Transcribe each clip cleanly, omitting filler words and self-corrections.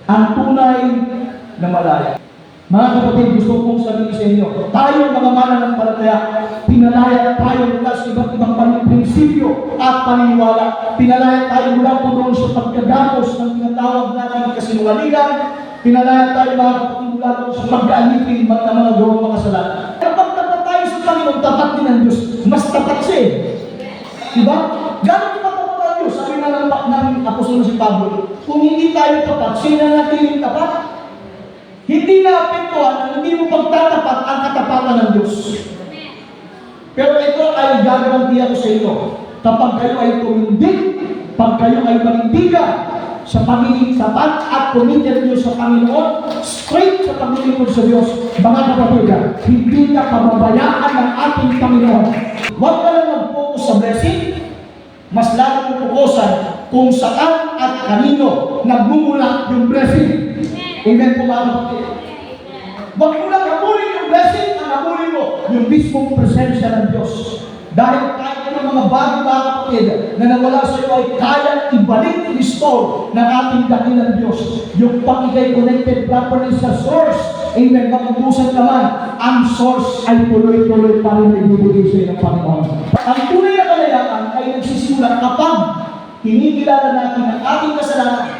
ang tunay na malaya. Mga kapatid, gusto kong sabihin sa inyo, tayo mga mananampalataya, pinalaya tayo mula sa iba't ibang prinsipyo at paniniwala. Pinalaya tayo mula po doon sa pagkagapos ng tinatawag natin kasinungalingan. Pinalaya tayo mga kapatid mula doon sa pag-alipin ng mga gawang mga kasalanan. Kapag tapat tayo sa Panginoon, tapat din ang Diyos. Mas tapat siya eh. Diba? Gano'n pa tapat ang Diyos? Sabi na ng apostol si Pablo, kung hindi tayo tapat, sino natin yung tapat? Hindi naapektuhan na hindi mo pagtatapat ang katapatan ng Diyos. Pero ito ay gagarantiya ko sa inyo. Kapag kayo ay tumindig, pag kayo ay manindigan sa pagiging tapat at committed nyo sa Panginoon, straight sa paglilingkod sa Diyos, mga kapatid, hindi ka pababayaan ng ating Panginoon. Huwag ka lang mag-focus sa blessing, mas lalo mo fokusan kung saan at kanino nagmumula yung blessing. Amen po mga kapatid. Huwag mo lang habulin yung blessing, ang habulin mo yung mismong presensya ng Diyos. Dahil kahit ng mga bagay mga kapatid na nawala sa iyo ay kaya ibalik, restore ng ating dakilang Diyos. Yung pag-ikay connected properly sa source. Amen. Mag-utusan naman, ang source ay tuloy-tuloy pa rin na ibibigay sa iyo ng Panginoon. Ang tunay na kalayaan ay nagsisimula kapag kinikilala natin ang ating kasalanan.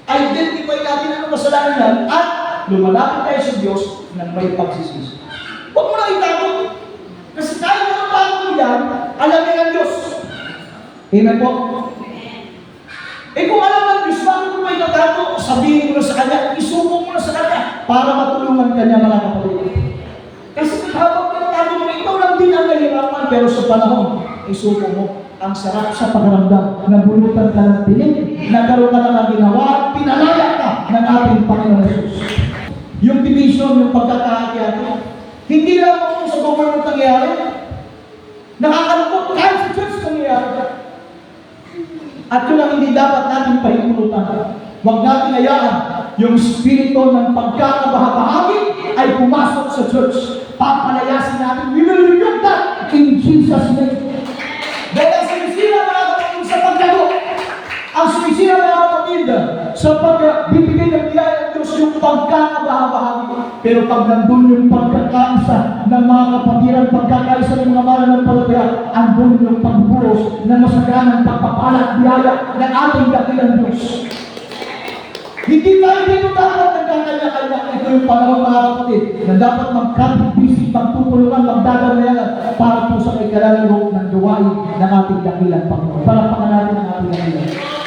Identify natin ang kasalanan yan at lumalapit tayo sa Diyos ng may pagsisisi. Huwag mo na itakot. Kasi tayo na ang bago yan, alamin ang Diyos. Amen po? Eh kung alam ng Diyos, bakit mo may natato? Sabihin mo na sa Kanya, isubok mo na sa Kanya para matulungan Kanya mga kapatid. Kasi habang natato mo, ikaw lang din ang nahirapan, pero sa panahon, isubok mo. Ang sarap sa pagramdam, nabulutan ka ng tinig, nagkaroon ka ng ginawa, at pinalaya ka ng ating Panginoon Jesus. Yung division, yung pagkakakiyan, hindi lang ako sa government nangyayari. Nakakalungkot kahit sa church nangyayari. At yun ang hindi dapat natin pahintulutan. Huwag natin hayaan yung spirito ng pagkakabahabahagi ay pumasok sa church. Papalayasin natin, we will rebuke that in Jesus' name. Dahil ang sumisira mga kapatid sa pagkago, ang sumisira mga kapatid sa pagbibigay ng biyaya ng Diyos yung pagkakabahabahagi. Pero pag nandun yung pagkakaisa ng mga kapatiran, pagkakaisa ng mga mananampalataya, andun yung pagburos ng masaganang pagpapalat biyaya ng ating dakilang Diyos. Hindi tayo dito dapat nagkakanya-kanya. Ito yung panahon mga kapatid na dapat magkabisig, magtutulungan, magdadamayan para po sa ikalalaro ng gawain ng ating dakilang Panginoon. Palapakan natin ang ating dakilang.